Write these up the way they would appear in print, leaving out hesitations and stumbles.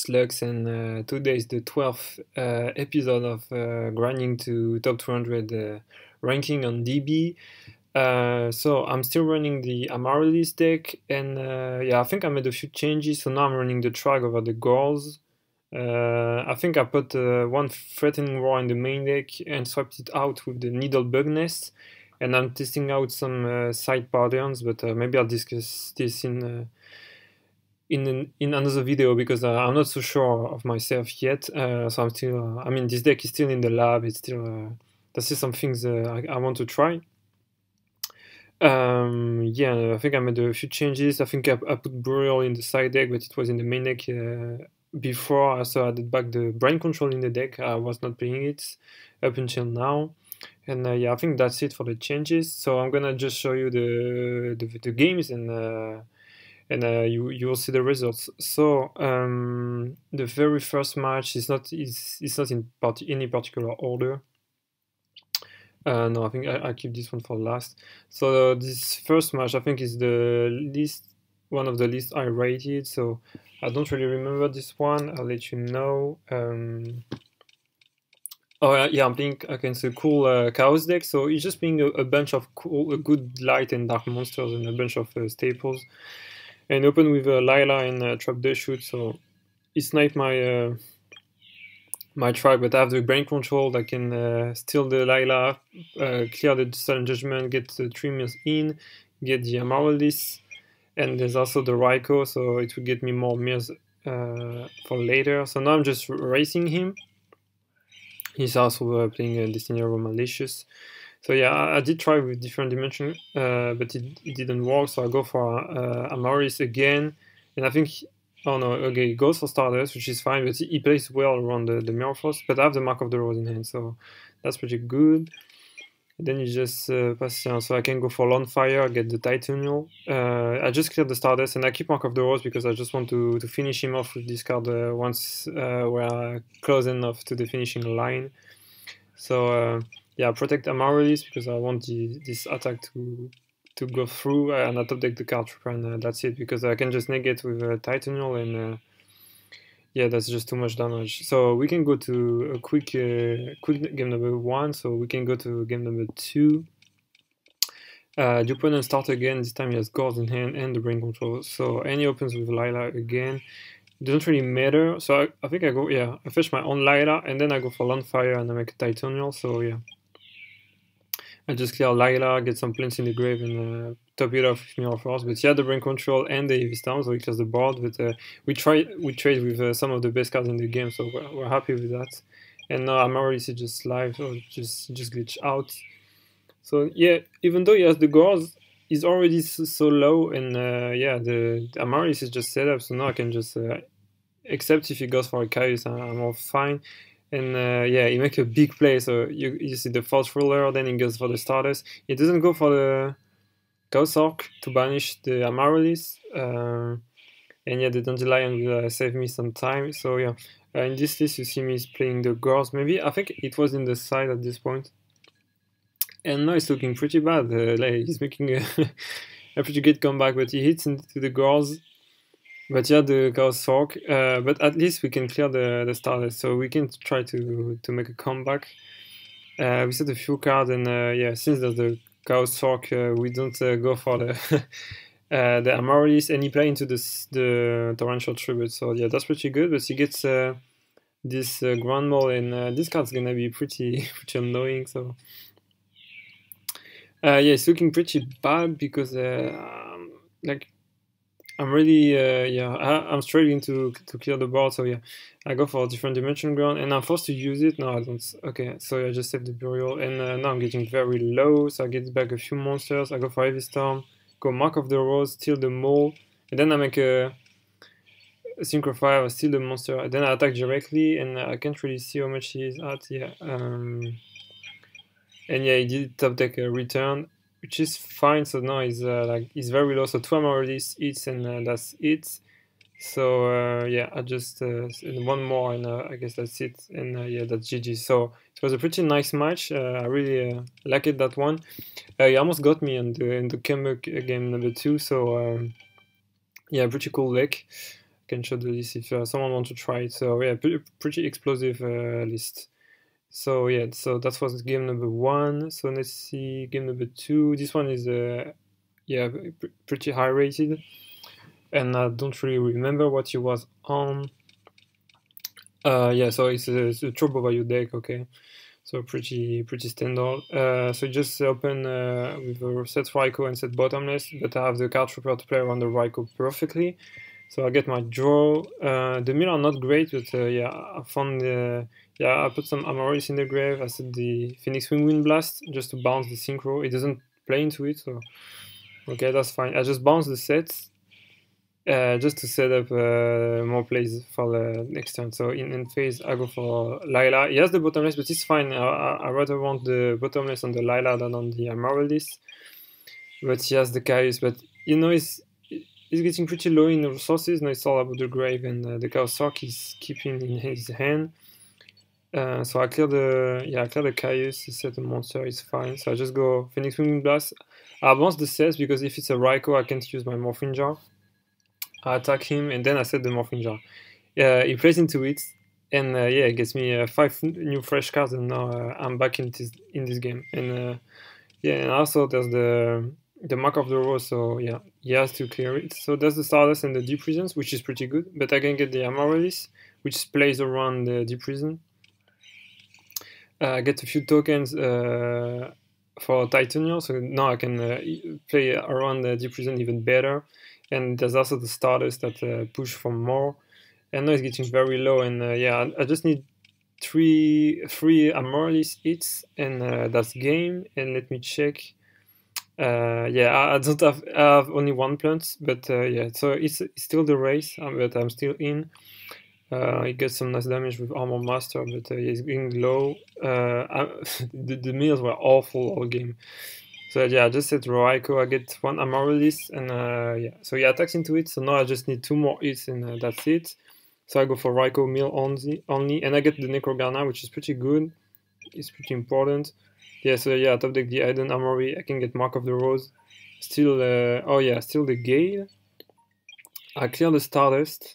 it's Lux, and today is the 12th episode of grinding to top 200 ranking on DB. So I'm still running the Amaryllis deck, and yeah, I think I made a few changes. So now I'm running the Trag over the Gauls. I think I put one Threatening Roar in the main deck and swapped it out with the Needle Bug Nest. And I'm testing out some side patterns, but maybe I'll discuss this in another video because I'm not so sure of myself yet. So I'm still, I mean, this deck is still in the lab. It's still, there's still some things I want to try. Yeah, I think I made a few changes. I think I put Burial in the side deck, but it was in the main deck before. So I added back the Brain Control in the deck. I was not playing it up until now. And yeah, I think that's it for the changes. So I'm gonna just show you the games, and you will see the results. So the very first match is not in any particular order. No, I think I keep this one for last. So this first match I think is one of the least I rated. So I don't really remember this one. I'll let you know. Oh yeah, I'm playing against a cool Chaos deck. So it's just being a bunch of good light and dark monsters and a bunch of staples. And open with Lila and Trap the Shoot, so it's not my my try, but I have the Brain Control that can steal the Lila, clear the Sudden Judgment, get the 3 mills in, get the Amaryllis, and there's also the Raikou, so it will get me more mills for later. So now I'm just racing him. He's also playing Destiny Row Malicious. So yeah, I did try with different dimension, but it didn't work. So I go for Amaryllis again, and I think, oh no, okay, he goes for Stardust, which is fine, but he plays well around the Mirror Force. But I have the Mark of the Rose in hand, so that's pretty good. And then you just pass down, so I can go for Lawnfire, get the Titanial. I just cleared the Stardust, and I keep Mark of the Rose because I just want to finish him off with this card once we're close enough to the finishing line. So yeah, protect Amaryllis because I want this attack to go through, and I top deck the card trooper, and that's it, because I can just negate with Titanial, and yeah, that's just too much damage. So we can go to a quick game number 1. So we can go to game number 2. The opponent starts again. This time he has Gauls in hand and the Brain Control. So any opens with Lila again. It doesn't really matter. So I think I go, yeah, I fetch my own Lila, and then I go for Lawnfire and I make a Titanial. So yeah, I just clear Lila, get some plants in the grave, and top it off with Mirror Force. But yeah, the Brain Control and the Heavy Storm, so we clear the board. But we trade with some of the best cards in the game, so we're happy with that. And now Amaryllis is just live, or just glitch out. So yeah, even though he has the Gauls, he's already so low, and yeah, the Amaryllis is just set up. So now I can just accept if he goes for a Chaos, I'm all fine. And yeah, he makes a big play, so you see the False Ruler, then he goes for the Stardust. He doesn't go for the Chaos Orc to banish the Amaryllis. And yeah, the Dandelion will save me some time. So yeah, in this list you see me playing the Gauls. Maybe, I think it was in the side at this point. And now it's looking pretty bad. Like he's making a pretty good comeback, but he hits into the Gauls. But yeah, the Chaos Orc, but at least we can clear the Stardust, so we can try to make a comeback. We set a few cards, and yeah, since there's the Chaos Orc, we don't go for the the Amaryllis, and he play into the Torrential Tribute. So yeah, that's pretty good. But he gets this Grand Mole, and this card's gonna be pretty annoying. So yeah, it's looking pretty bad because like, I'm really, yeah, I'm struggling to clear the board, so yeah, I go for a different dimension ground, and I'm forced to use it. No, I don't. Okay, so I just save the Burial, and now I'm getting very low, so I get back a few monsters. I go for Heavy Storm, go Mark of the Rose, steal the Mole, and then I make a Synchro Fire, steal the monster, and then I attack directly, and I can't really see how much he is at, yeah. And yeah, he did top deck a return, which is fine. So now he's very low. So 2 Amaryllis hits, and that's it. So yeah, I just and one more, and I guess that's it. And yeah, that's GG. So it was a pretty nice match. I really liked it, that one. He almost got me in the comeback game number 2. So yeah, pretty cool deck. can show the list if someone wants to try it. So yeah, pretty explosive list. So yeah, so that was game number 1. So let's see game number 2. This one is yeah, pretty high rated, and I don't really remember what he was on. Yeah, so it's a Turbo Vayu deck, okay. So pretty standard. So just open with a set Raikou and set bottomless, but I have the card trooper to play around the Raikou perfectly. So I get my draw. The mill are not great, but yeah, I found yeah, I put some Amaryllis in the grave. I set the Phoenix Wing Wind Blast just to bounce the synchro. It doesn't play into it, so okay, that's fine. I just bounce the sets just to set up more plays for the next turn. So in phase, I go for Lila. He has the bottomless, but it's fine. I rather want the bottomless on the Lila than on the Amaryllis. But he has the Chaos, but you know, he's getting pretty low in resources. Now it's all about the grave, and the Chaos Sock is keeping in his hand. So I clear the Chaos, set the monster, it's fine. So I just go Phoenix Wing Blast. I bounce the sets because if it's a Raikou, I can't use my Morphing Jar. I attack him, and then I set the Morphing Jar. He plays into it, and yeah, it gets me 5 new fresh cards, and now I'm back in this game. And yeah, and also there's the Mark of the Rose, so yeah, he has to clear it. So there's the Stardust and the Deep Prisons, which is pretty good, but I can get the Amaryllis, which plays around the Deep Prison. I get a few tokens for Titania, so now I can play around the Deep Prison even better. And there's also the Stardust that push for more. And now it's getting very low, and yeah, I just need three Amaryllis hits, and that's game. And let me check. Yeah, I don't have. I have only 1 plant, but yeah, so it's still the race, but I'm still in. He gets some nice damage with Armor Master, but he's getting low. The mills were awful all game. So yeah, I just set Raikou, I get 1 Amaryllis, and yeah, so he attacks into it, so now I just need 2 more hits, and that's it. So I go for Raikou mill only, and I get the Necrogana, which is pretty good. It's pretty important. Yeah, so yeah, top deck the Eden Armory, I can get Mark of the Rose. Still, oh yeah, still the Gale. I clear the Stardust.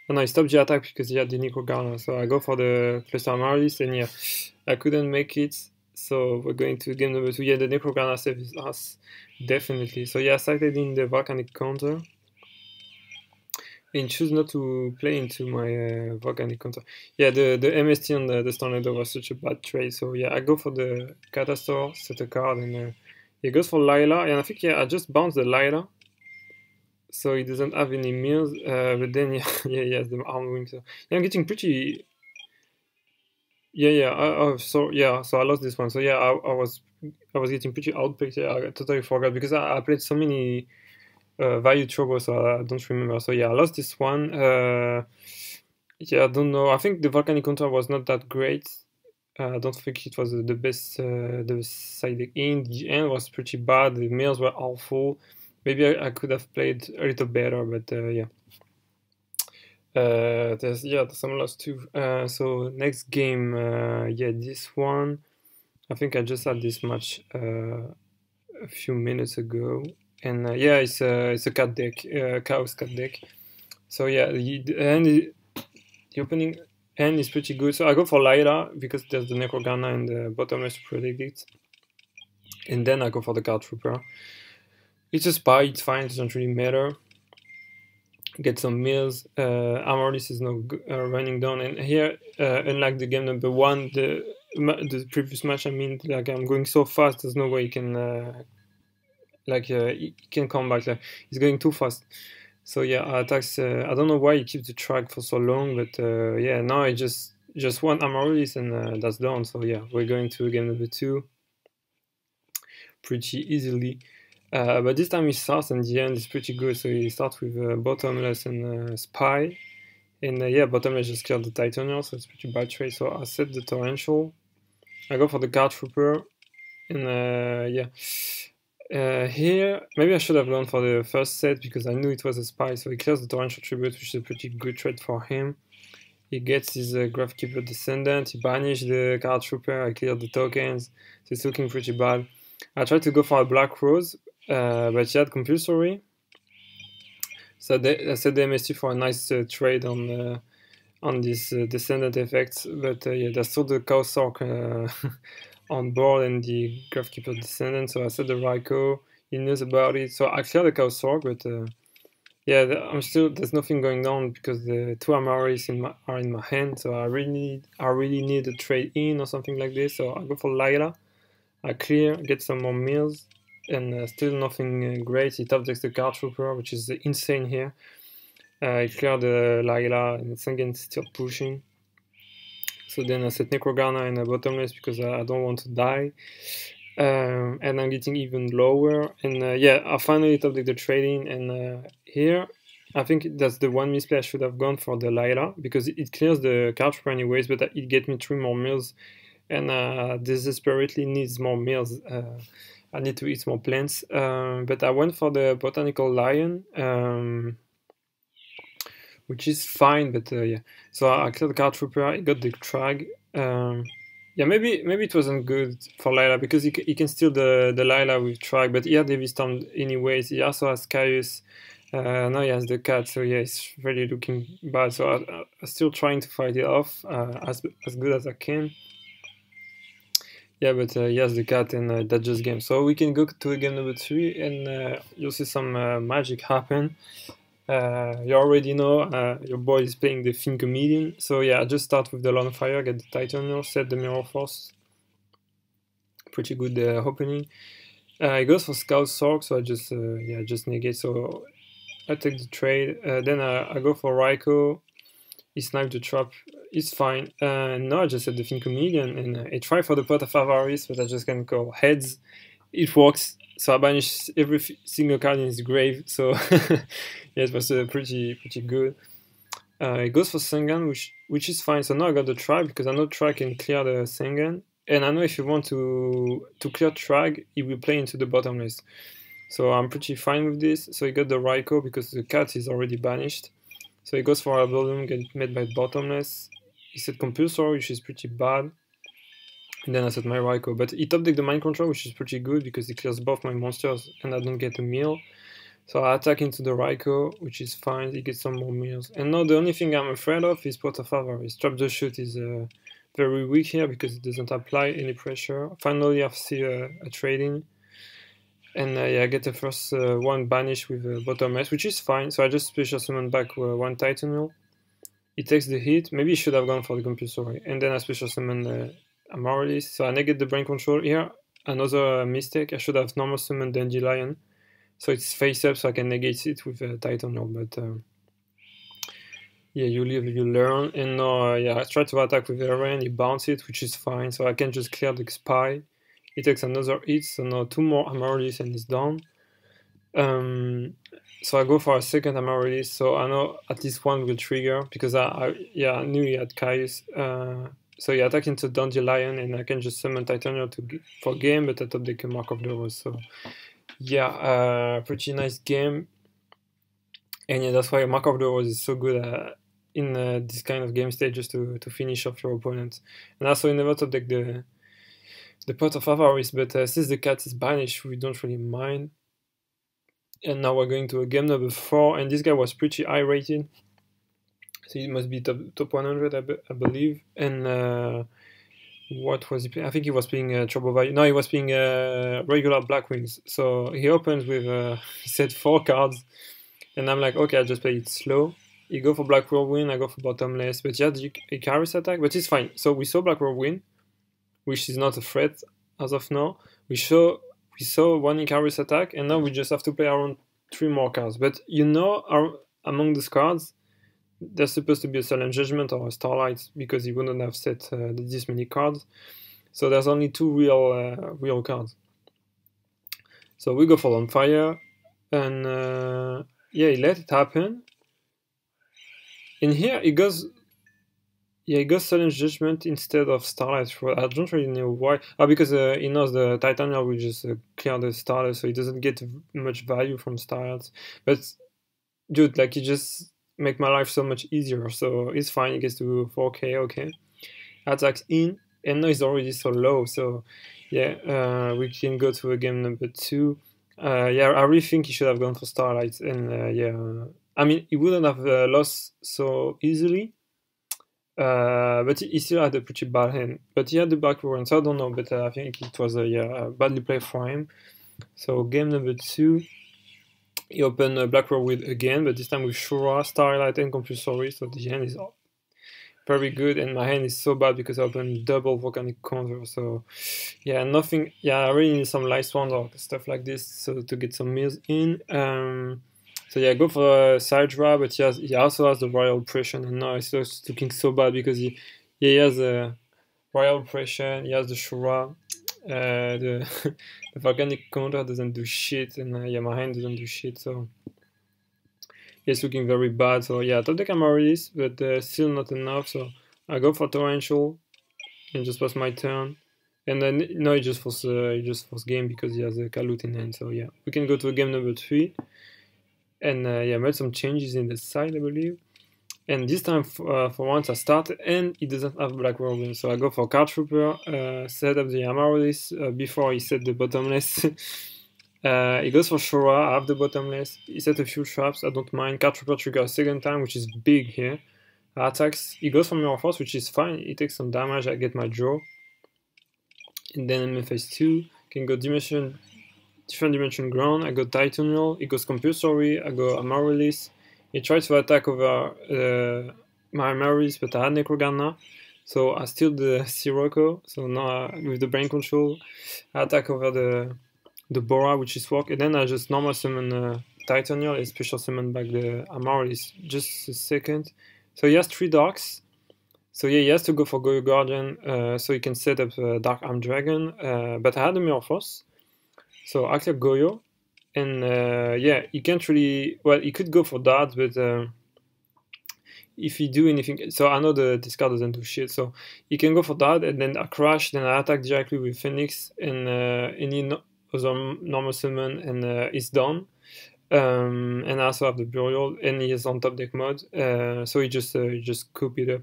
And I stopped the attack because he had the Necrogana, so I go for the Cluster Amaryllis, and yeah, I couldn't make it. So we're going to game number 2. Yeah, the Necrogana saves us, definitely. So yeah, I started in the Volcanic counter. And choose not to play into my Volcanic counter. Yeah, the MST on the Tornado was such a bad trade. So yeah, I go for the Catastor, set a card, and he goes for Lila. And I think, yeah, I just bounce the Lila. So he doesn't have any mills. But then, yeah, yeah, he has the Armed Wing. So yeah, I'm getting pretty... Yeah, so I lost this one. So yeah, I was getting pretty outpicked. Yeah, I totally forgot because I played so many Vayu Turbo, so I don't remember. So yeah, I lost this one. Yeah, I don't know. I think the Volcanic counter was not that great. I don't think it was the best side deck. In the end was pretty bad. The mills were awful. Maybe I could have played a little better, but yeah. There's some loss too. So next game, yeah, this one. I think I just had this match a few minutes ago, and yeah, it's a cat deck, Chaos cat deck. So yeah, the opening hand is pretty good. So I go for Lyra because there's the Necrogana and the bottomless to predict it, and then I go for the Card Trooper. It's a spy, it's fine, it doesn't really matter. Get some mills. Amaryllis is now running down, and here, unlike the game number 1, the previous match, I mean, like I'm going so fast, there's no way he can he can come back. Like, he's going too fast. So yeah, attacks. I don't know why he keeps the track for so long, but yeah, now I just one Amaryllis and that's done. So yeah, we're going to game number 2 pretty easily. But this time he starts, and the end is pretty good. So he starts with bottomless and spy, and yeah, bottomless just killed the Titania, so it's pretty bad trade. So I set the torrential. I go for the Card Trooper, and yeah. Here, maybe I should have gone for the first set because I knew it was a spy. So he clears the torrential tribute, which is a pretty good trade for him. He gets his Gravekeeper Descendant. He banished the Card Trooper. I cleared the tokens. So it's looking pretty bad. I tried to go for a Black Rose, but he had compulsory. So I set the MST for a nice trade on this descendant effect, but yeah, there's still the cow sork on board and the Graphkeeper descendant, so I set the Raiko, he knows about it, so I clear the cow sork, but yeah, there's nothing going on because the two Amaris are in my hand, so I really need a trade in or something like this, so I go for Lila, I clear, get some more mills, and still nothing great. He top decks the Card Trooper, which is insane here. I clear the Lila, and Sengen is still pushing. So then I set Necrogana in a bottomless because I don't want to die. And I'm getting even lower. And yeah, I finally top deck the trading, and here I think that's the one misplay I should have gone for the Lila because it clears the Card Trooper anyways, but it gets me 3 more mills. And desperately needs more meals. I need to eat more plants. But I went for the Botanical Lion, which is fine, but yeah. So I cleared the Card Trooper, I got the Trag. Yeah, maybe it wasn't good for Lila, because he can steal the Lila with Trag, but he had Heavy Storm anyways. He also has Caius. Now he has the cat, so yeah, it's really looking bad. So I'm still trying to fight it off as good as I can. Yeah, but he has the cat, and that's just game. So we can go to game number 3, and you'll see some magic happen. You already know your boy is playing the Fin Comedian. So yeah, I just start with the Lone Fire, get the Titanal, set the Mirror Force. Pretty good opening. He goes for Scout Sork, so I just negate. So I take the trade. Then I go for Raiko. He sniped the trap. It's fine. Now I just set the Fin Comedian, and I try for the Pot of Avarice, but I just can go heads. It works. So I banish every single card in his grave. So yeah, it was pretty good. It goes for Sengan, which is fine. So now I got the Trag because I know Trag can clear the Sengan, and I know if you want to clear Trag, it will play into the bottomless. So I'm pretty fine with this. So he got the Raiko because the cat is already banished. So he goes for a volume, get made by bottomless. He said Compulsory, which is pretty bad. And then I set my Raiko. But he top deck the Mind Control, which is pretty good because he clears both my monsters and I don't get a meal. So I attack into the Raiko, which is fine. He gets some more meals. And now the only thing I'm afraid of is Pot of Avarice. Trap the Shoot is very weak here because it doesn't apply any pressure. Finally, I see a trading. And yeah, I get the first one banished with bottomless, which is fine. So I just special summon back one Titanal. He takes the hit. Maybe he should have gone for the Compulsory. And then I special summon Amaryllis. So I negate the Brain Control here. Another mistake. I should have normal summoned Dandelion. So it's face up, so I can negate it with a Titanal. But yeah, you live, you learn. And now yeah, I try to attack with Eren. He bounce it, which is fine. So I can just clear the Spy. He takes another hit, so now 2 more Amaryllis and he's done. So I go for a second Amaryllis, so I know at least one will trigger, because I knew he had Caius. So he attack into Dandelion, and I can just summon Titania for game, but I top deck a Mark of the Rose. So yeah, pretty nice game. And yeah, that's why Mark of the Rose is so good in this kind of game stage, just to finish off your opponent. And also you never top deck the Pot of Avarice, but since the cat is banished, we don't really mind. And now we're going to a game number 4, and this guy was pretty high rated, so he must be top 100, I believe. And what was he playing? I think he was playing Trouble Vayu. No, he was playing regular Blackwings. So he opens with he said 4 cards, and I'm like, okay, I'll just play it slow. He go for Black Whirlwind, I go for bottomless, but he had Icarus attack, but it's fine. So we saw Black Whirlwind, which is not a threat as of now. We saw 1 Icarus attack, and now we just have to play around 3 more cards. But you know, among these cards, there's supposed to be a Solemn Judgment or a Starlight, because he wouldn't have set this many cards. So there's only 2 real cards. So we go for On Fire, and yeah, he let it happen. In here, he goes Solemn Judgment instead of Starlight. I don't really know why. Because he knows the Titania will just clear the Starlight, so he doesn't get much value from Starlight. But, dude, like, he just make my life so much easier, so it's fine. He gets to 4k, okay. Attacks in, and now he's already so low, so yeah, we can go to a game number 2. Yeah, I really think he should have gone for Starlight, and yeah, I mean, he wouldn't have lost so easily, but he still had a pretty bad hand. But he had the backward, so I don't know, but I think it was badly played for him. So game number 2, he opened Blackwing with again, but this time with Shura, Starlight, and Compulsory, so the hand is very good, and my hand is so bad because I opened double volcanic counter, so yeah, nothing. Yeah, I really need some light swans or stuff like this so to get some meals in. So yeah, go for a side draw, but he also has the Royal Oppression, and now it's just looking so bad because he has a Royal Oppression, he has the Shura, the the volcanic counter doesn't do shit, and yeah, my hand doesn't do shit, so it's looking very bad. So yeah, top deck I'm already, but still not enough. So I go for torrential and just pass my turn. And then no, he just force game because he has a Kalut in hand. So yeah, we can go to game number 3. And yeah, I made some changes in the side, I believe. And this time, for once, I start and he doesn't have Black Robin. So I go for Card Trooper, set up the Amaryllis before he set the bottomless. He goes for Shura, I have the bottomless. He set a few traps, I don't mind. Card Trooper trigger a second time, which is big here. Attacks, he goes for Mirror Force, which is fine. He takes some damage, I get my draw. And then in phase 2, can go different dimension ground. I go Titanial, he goes Compulsory, I go Amaryllis. He tries to attack over my Amaryllis, but I had Necrogana. So I steal the Sirocco. So now with the brain control, I attack over the Bora, which is work, and then I just normal summon Titanial and special summon back the Amaryllis. Just a second. So he has 3 darks. So yeah, he has to go for Goyo Guardian, so he can set up Dark Arm Dragon. But I had the Mirror Force, so I accept Goyo, and yeah, he can't really. Well, he could go for darts, but if he do anything, so I know this card doesn't do shit. So he can go for that, and then I crash, then I attack directly with Phoenix, and any other normal summon, and it's done. And I also have the Burial, and he is on top deck mode, so he just scoop it up.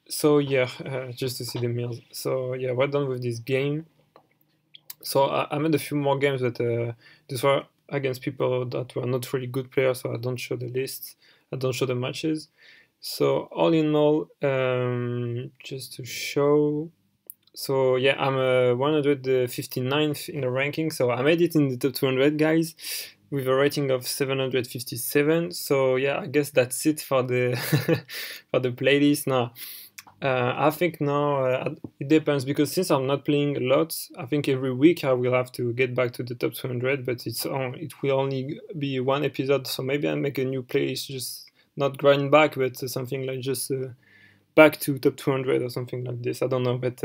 So yeah, just to see the meals. So yeah, we're done with this game. So I made a few more games, but these were against people that were not really good players, so I don't show the lists, I don't show the matches. So all in all, just to show. So yeah, I'm 159th in the ranking, so I made it in the top 200, guys, with a rating of 757. So yeah, I guess that's it for the for the playlist. Now I think now it depends, because since I'm not playing a lot, I think every week I will have to get back to the top 200, but it will only be one episode, so maybe I make a new playlist, just not grind back, but something like just back to top 200 or something like this. I don't know, but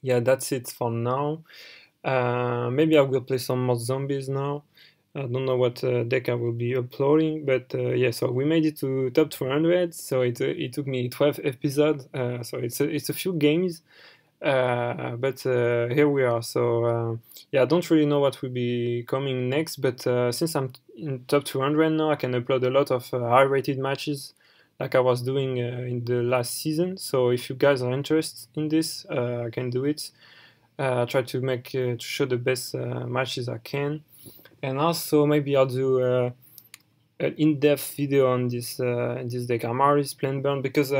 yeah, that's it for now. Maybe I will play some more zombies now. I don't know what deck I will be uploading, but yeah, so we made it to top 200, so it took me 12 episodes, so it's a few games, but here we are. So yeah, I don't really know what will be coming next, but since I'm in top 200 now, I can upload a lot of high-rated matches, like I was doing in the last season. So if you guys are interested in this, I can do it. Try to make to show the best matches I can, and also maybe I'll do an in-depth video on this deck Amaryllis Planburn, because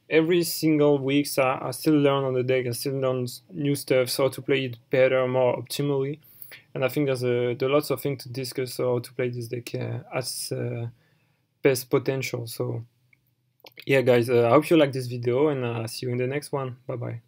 every single week I still learn on the deck, I still learn new stuff, so how to play it better, more optimally, and I think there's lots of things to discuss, so how to play this deck as best potential. So yeah, guys, I hope you like this video, and see you in the next one. Bye bye.